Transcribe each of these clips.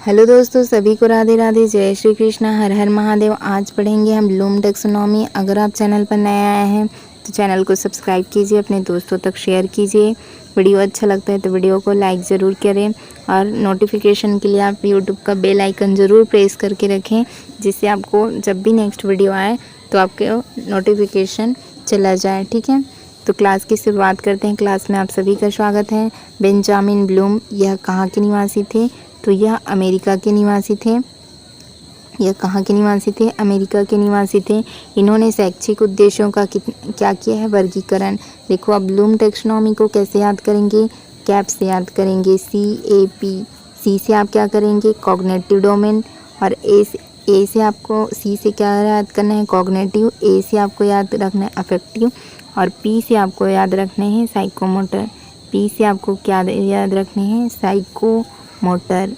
Hello दोस्तों, सभी को राधे राधे, जय श्री कृष्णा, हर हर महादेव। आज पढ़ेंगे हम ब्लूम टैक्सोनॉमी। अगर आप चैनल पर नए आए हैं तो चैनल को सब्सक्राइब कीजिए, अपने दोस्तों तक शेयर कीजिए। वीडियो अच्छा लगता है तो वीडियो को लाइक ज़रूर करें और नोटिफिकेशन के लिए आप यूट्यूब का बेल आइकन ज़रूर प्रेस करके रखें, जिससे आपको जब भी नेक्स्ट वीडियो आए तो आपके नोटिफिकेशन चला जाए। ठीक है, तो क्लास की शुरुआत करते हैं। क्लास में आप सभी का स्वागत है। बेंजामिन ब्लूम यह कहाँ के निवासी थे? तो यह अमेरिका के निवासी थे। यह कहाँ के निवासी थे? अमेरिका के निवासी थे। इन्होंने शैक्षिक उद्देश्यों का क्या किया है? वर्गीकरण। देखो, अब ब्लूम टैक्सोनॉमी को कैसे याद करेंगे? कैप से याद करेंगे, CAP। सी से आप क्या करेंगे? Cognitive domain. और ए से आपको, सी से क्या याद करना है? कॉग्निटिव। ए से आपको याद रखना है अफेक्टिव। और पी से आपको याद रखने हैं साइकोमोटर। पी से आपको क्या याद रखने हैं? साइकोमोटर।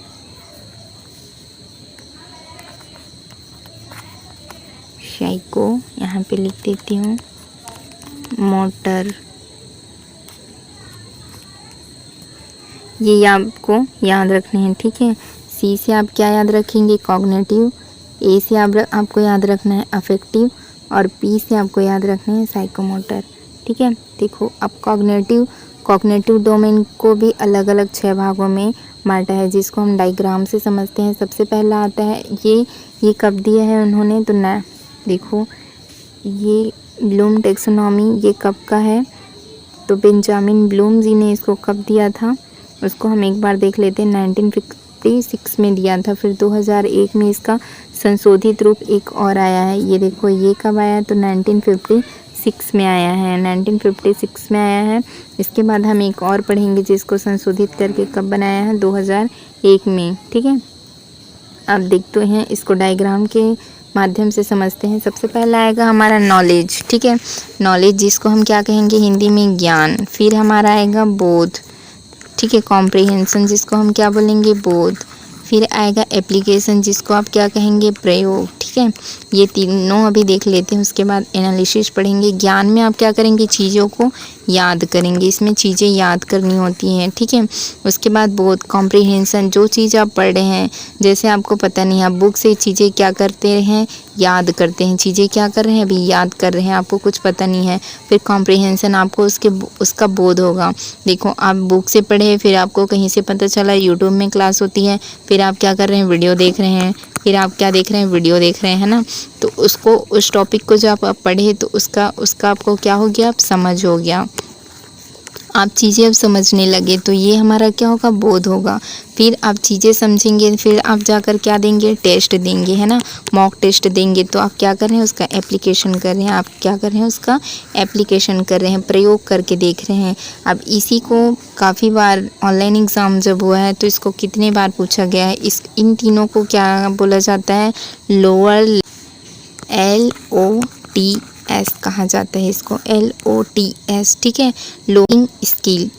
साइको यहाँ पे लिख देती हूँ, मोटर। ये आपको याद रखने हैं। ठीक है, सी से आप क्या याद रखेंगे? कॉग्निटिव। ए से आपको याद रखना है अफेक्टिव। और पी से आपको याद रखना है साइकोमोटर। ठीक है, देखो, अब कॉग्निटिव डोमेन को भी अलग अलग 6 भागों में बांटा है, जिसको हम डायग्राम से समझते हैं। सबसे पहला आता है ये कब दिया है उन्होंने? तो ना, देखो, ये ब्लूम टैक्सोनॉमी ये कब का है? तो बेंजामिन ब्लूम जी ने इसको कब दिया था उसको हम एक बार देख लेते हैं। 1956 में दिया था। फिर 2001 में इसका संशोधित रूप एक और आया है। ये देखो, ये कब आया? तो 1956 में आया है। 1956 में आया है। इसके बाद हम एक और पढ़ेंगे जिसको संशोधित करके कब बनाया है? 2001 में। ठीक है, अब देखते हैं, इसको डायग्राम के माध्यम से समझते हैं। सबसे पहला आएगा हमारा नॉलेज। ठीक है, नॉलेज जिसको हम क्या कहेंगे हिंदी में? ज्ञान। फिर हमारा आएगा बोध। ठीक है, कॉम्प्रिहेंशन जिसको हम क्या बोलेंगे? बोध। फिर आएगा एप्लीकेशन जिसको आप क्या कहेंगे? प्रयोग। ठीक है, ये तीनों अभी देख लेते हैं। उसके बाद एनालिसिस पढ़ेंगे। ज्ञान में आप क्या करेंगे? चीज़ों को याद करेंगे। इसमें चीज़ें याद करनी होती हैं। ठीक है, उसके बाद बोध, कॉम्प्रिहेंशन, जो चीज़ आप पढ़ रहे हैं, जैसे आपको पता नहीं, आप बुक से चीज़ें क्या करते हैं? याद करते हैं। चीज़ें क्या कर रहे हैं? अभी याद कर रहे हैं, आपको कुछ पता नहीं है। फिर कॉम्प्रिहेंशन, आपको उसका बोध होगा। देखो, आप बुक से पढ़े, फिर आपको कहीं से पता चला, यूट्यूब में क्लास होती है, फिर आप क्या कर रहे हैं? वीडियो देख रहे हैं। फिर आप क्या देख रहे हैं? वीडियो देख रहे हैं ना। तो उसको, उस टॉपिक को जब आप पढ़े तो उसका आपको क्या हो गया? आप समझ हो गया। आप चीज़ें अब समझने लगे तो ये हमारा क्या होगा? बोध होगा। फिर आप चीज़ें समझेंगे, फिर आप जाकर क्या देंगे? टेस्ट देंगे, है ना, मॉक टेस्ट देंगे। तो आप क्या कर रहे हैं? उसका एप्लीकेशन कर रहे हैं। आप क्या कर रहे हैं? उसका एप्लीकेशन कर रहे हैं, प्रयोग करके देख रहे हैं। अब इसी को काफ़ी बार ऑनलाइन एग्ज़ाम जब हुआ है तो इसको कितने बार पूछा गया है? इन तीनों को क्या बोला जाता है? लोअर LOTS कहा जाता है इसको, LOTS। ठीक है, लोइंग स्किल।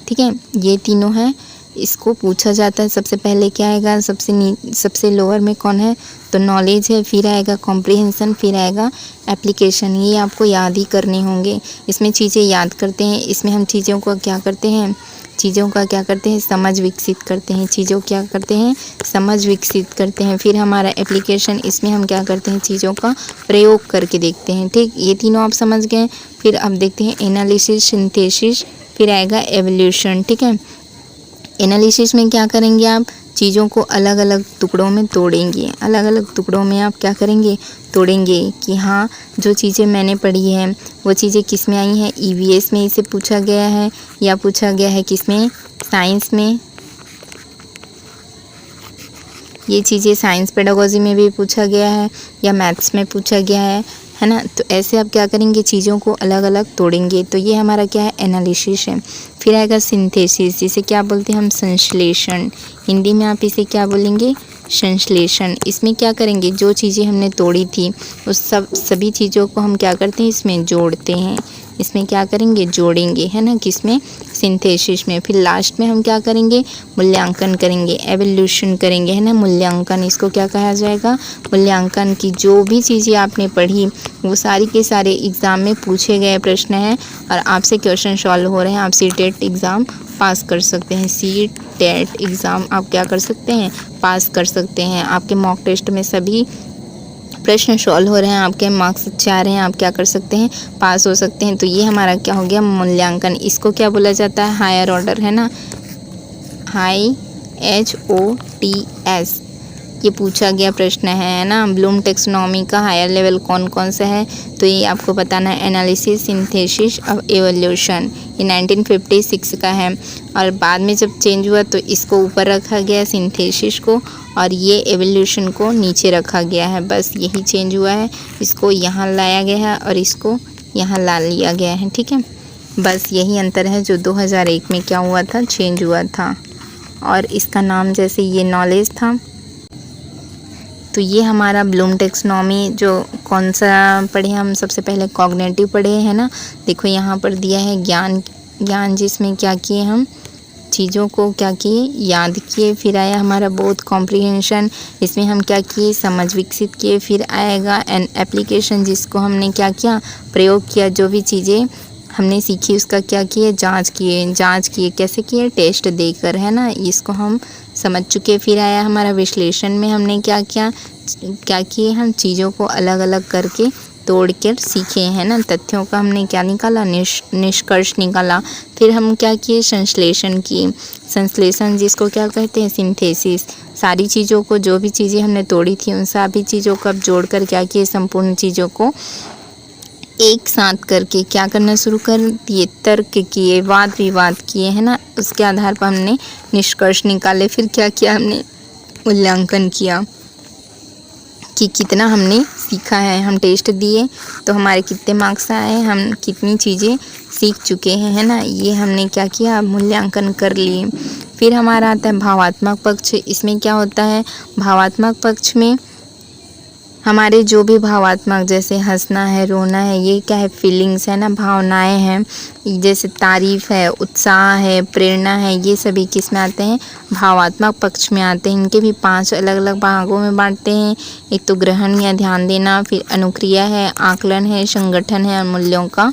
ठीक है, ये तीनों है, इसको पूछा जाता है। सबसे पहले क्या आएगा? सबसे लोअर में कौन है? तो नॉलेज है। फिर आएगा कॉम्प्रिहेंशन, फिर आएगा एप्लीकेशन। ये आपको याद ही करने होंगे। इसमें चीज़ें याद करते हैं, इसमें हम चीज़ों को क्या करते हैं? समझ विकसित करते हैं। चीज़ों क्या करते हैं? समझ विकसित करते हैं। फिर हमारा एप्लीकेशन, इसमें हम क्या करते हैं? चीज़ों का प्रयोग करके देखते हैं। ठीक, ये तीनों आप समझ गए। फिर अब देखते हैं एनालिसिस, सिंथेसिस, फिर आएगा एवोल्यूशन। ठीक है, एनालिसिस में क्या करेंगे? आप चीज़ों को अलग अलग टुकड़ों में तोड़ेंगे। अलग अलग टुकड़ों में आप क्या करेंगे? तोड़ेंगे कि हाँ, जो चीज़ें मैंने पढ़ी हैं वो चीज़ें किस में आई हैं? EVS में इसे पूछा गया है, या पूछा गया है किस में? साइंस में। ये चीज़ें साइंस पेडागोजी में भी पूछा गया है, या मैथ्स में पूछा गया है ना। तो ऐसे आप क्या करेंगे? चीज़ों को अलग अलग तोड़ेंगे। तो ये हमारा क्या है? एनालिसिस है। फिर आएगा सिंथेसिस, जिसे क्या बोलते हैं हम? संश्लेषण। हिंदी में आप इसे क्या बोलेंगे? संश्लेषण। इसमें क्या करेंगे? जो चीज़ें हमने तोड़ी थी उस सभी चीज़ों को हम क्या करते हैं? इसमें जोड़ते हैं। इसमें क्या करेंगे, जोड़ेंगे, है ना, किसमें, सिंथेसिस में। फिर लास्ट में हम क्या करेंगे, मूल्यांकन करेंगे, एवोल्यूशन करेंगे, है ना, मूल्यांकन, इसको क्या कहा जाएगा, मूल्यांकन। की जो भी चीज़ें आपने पढ़ी वो सारी के सारे एग्ज़ाम में पूछे गए प्रश्न हैं और आपसे क्वेश्चन सॉल्व हो रहे हैं। आप सीटेट एग्ज़ाम पास कर सकते हैं, सीटेट एग्ज़ाम आप क्या कर सकते हैं, पास कर सकते हैं। आपके मॉक टेस्ट में सभी प्रश्न सॉल्व हो रहे हैं, आपके मार्क्स अच्छे आ रहे हैं, आप क्या कर सकते हैं, पास हो सकते हैं। तो ये हमारा क्या हो गया, मूल्यांकन। इसको क्या बोला जाता है, हायर ऑर्डर, है ना, हाई HOTS। ये पूछा गया प्रश्न है ना। ब्लूम टेक्सोनॉमी का हायर लेवल कौन कौन सा है, तो ये आपको बताना है, एनालिसिस, सिंथेसिस और एवोल्यूशन। ये 1956 का है और बाद में जब चेंज हुआ तो इसको ऊपर रखा गया सिंथेसिस को और ये एवोल्यूशन को नीचे रखा गया है। बस यही चेंज हुआ है, इसको यहाँ लाया गया है और इसको यहाँ ला लिया गया है, ठीक है। बस यही अंतर है जो 2001 में क्या हुआ था, चेंज हुआ था। और इसका नाम जैसे ये नॉलेज था। तो ये हमारा ब्लूम टेक्सोनॉमी जो कौन सा पढ़े हम, सबसे पहले कॉग्निटिव पढ़े, है ना। देखो यहाँ पर दिया है ज्ञान जिसमें क्या किए हम, चीज़ों को क्या किए, याद किए। फिर आया हमारा बोध, कॉम्प्रिहेंशन, इसमें हम क्या किए, समझ विकसित किए। फिर आएगा एन एप्लीकेशन, जिसको हमने क्या किया, प्रयोग किया। जो भी चीज़ें हमने सीखी उसका क्या किए, जांच किए। कैसे किए, टेस्ट देकर, है ना, इसको हम समझ चुके। फिर आया हमारा विश्लेषण में हमने क्या किए, हम चीज़ों को अलग अलग करके तोड़ कर सीखे, है ना, तथ्यों का हमने क्या निकाला, निष्कर्ष निकाला। फिर हम क्या किए, संश्लेषण किए। संश्लेषण जिसको क्या कहते हैं, सिंथेसिस। सारी चीज़ों को, जो भी चीज़ें हमने तोड़ी थी उन सभी चीज़ों को अब जोड़कर क्या किए, संपूर्ण चीज़ों को एक साथ करके क्या करना शुरू कर दिए, तर्क किए, वाद विवाद किए, है ना। उसके आधार पर हमने निष्कर्ष निकाले। फिर क्या किया, हमने मूल्यांकन किया कि कितना हमने सीखा है। हम टेस्ट दिए तो हमारे कितने मार्क्स आए, हम कितनी चीज़ें सीख चुके हैं, है ना। ये हमने क्या किया, मूल्यांकन कर लिए। फिर हमारा आता है भावात्मक पक्ष। इसमें क्या होता है, भावात्मक पक्ष में हमारे जो भी भावात्मक, जैसे हंसना है, रोना है, ये क्या है, फीलिंग्स, है ना, भावनाएं हैं। जैसे तारीफ है, उत्साह है, प्रेरणा है, ये सभी किस में आते हैं, भावात्मक पक्ष में आते हैं। इनके भी 5 अलग अलग भागों में बांटते हैं। एक तो ग्रहण या ध्यान देना, फिर अनुक्रिया है, आकलन है, संगठन है और मूल्यों का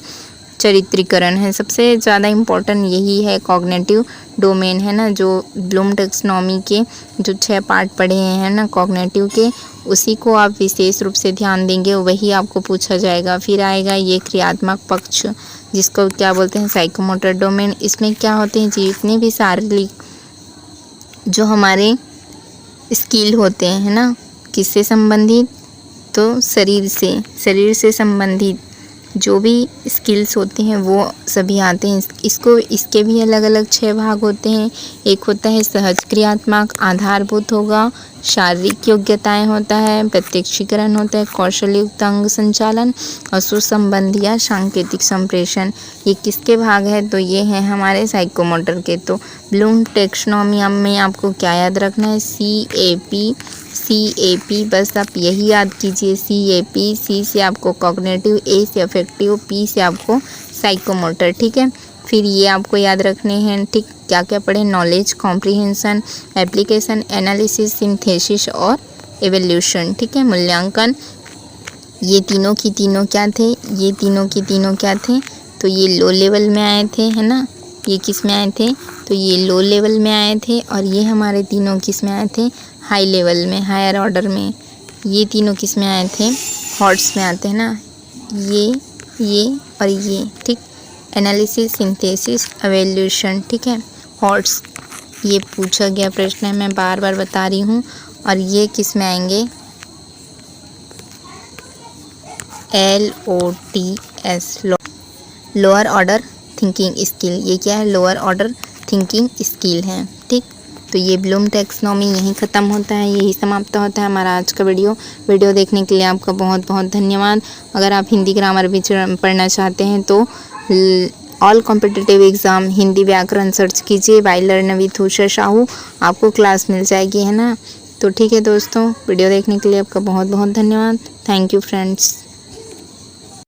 चरित्रीकरण है। सबसे ज़्यादा इम्पोर्टेंट यही है, कॉग्निटिव डोमेन, है ना। जो ब्लूम टेक्सोनॉमी के जो 6 पार्ट पढ़े हैं ना कॉग्निटिव के, उसी को आप विशेष रूप से ध्यान देंगे, वही आपको पूछा जाएगा। फिर आएगा ये क्रियात्मक पक्ष, जिसको क्या बोलते हैं, साइकोमोटर डोमेन। इसमें क्या होते हैं, जितने भी शारीरिक जो हमारे स्किल होते हैं, है ना, किससे संबंधित, तो शरीर से संबंधित जो भी स्किल्स होते हैं वो सभी आते हैं। इसके भी अलग अलग 6 भाग होते हैं। एक होता है सहज क्रियात्मक, आधारभूत होगा, शारीरिक योग्यताएं होता है, प्रत्यक्षीकरण होता है, कौशल युक्त अंग संचालन और सुसंबंध या सांकेतिक संप्रेषण। ये किसके भाग है, तो ये है हमारे साइकोमोटर के। तो ब्लूम टेक्सोनॉमी में आपको क्या याद रखना है, CAP, बस आप यही याद कीजिए, CAP। C से आपको कॉग्निटिव, A से अफेक्टिव, P से आपको साइकोमोटर, ठीक है। फिर ये आपको याद रखने हैं, ठीक, क्या क्या पढ़े, knowledge, comprehension, application, analysis, synthesis और एवोल्यूशन, ठीक है, मूल्यांकन। ये तीनों की तीनों क्या थे, ये तीनों की तीनों क्या थे, तो ये लो लेवल में आए थे, है ना। ये किस में आए थे, तो ये लो लेवल में आए थे और ये हमारे तीनों किस में आए थे, हाई लेवल में, हायर ऑर्डर में। ये तीनों किस में आए थे, हॉट्स में आते हैं ना, ये और ये, ठीक। एनालिसिस, सिंथेसिस, एवोल्यूशन, ठीक है, हॉट्स। ये पूछा गया प्रश्न है, मैं बार बार बता रही हूँ। और ये किस में आएंगे, LOTS, lower order thinking skill. ये क्या है, लोअर ऑर्डर थिंकिंग स्किल है, ठीक। तो ये ब्लूम टेक्सोनॉमी यहीं ख़त्म होता है, यही समाप्त होता है हमारा आज का वीडियो देखने के लिए आपका बहुत बहुत धन्यवाद। अगर आप हिंदी ग्रामर भी पढ़ना चाहते हैं तो ऑल कॉम्पिटिटिव एग्ज़ाम हिंदी व्याकरण सर्च कीजिए, bye learn with Usha Sahu, आपको क्लास मिल जाएगी, है ना। तो ठीक है दोस्तों, वीडियो देखने के लिए आपका बहुत बहुत धन्यवाद। Thank you friends.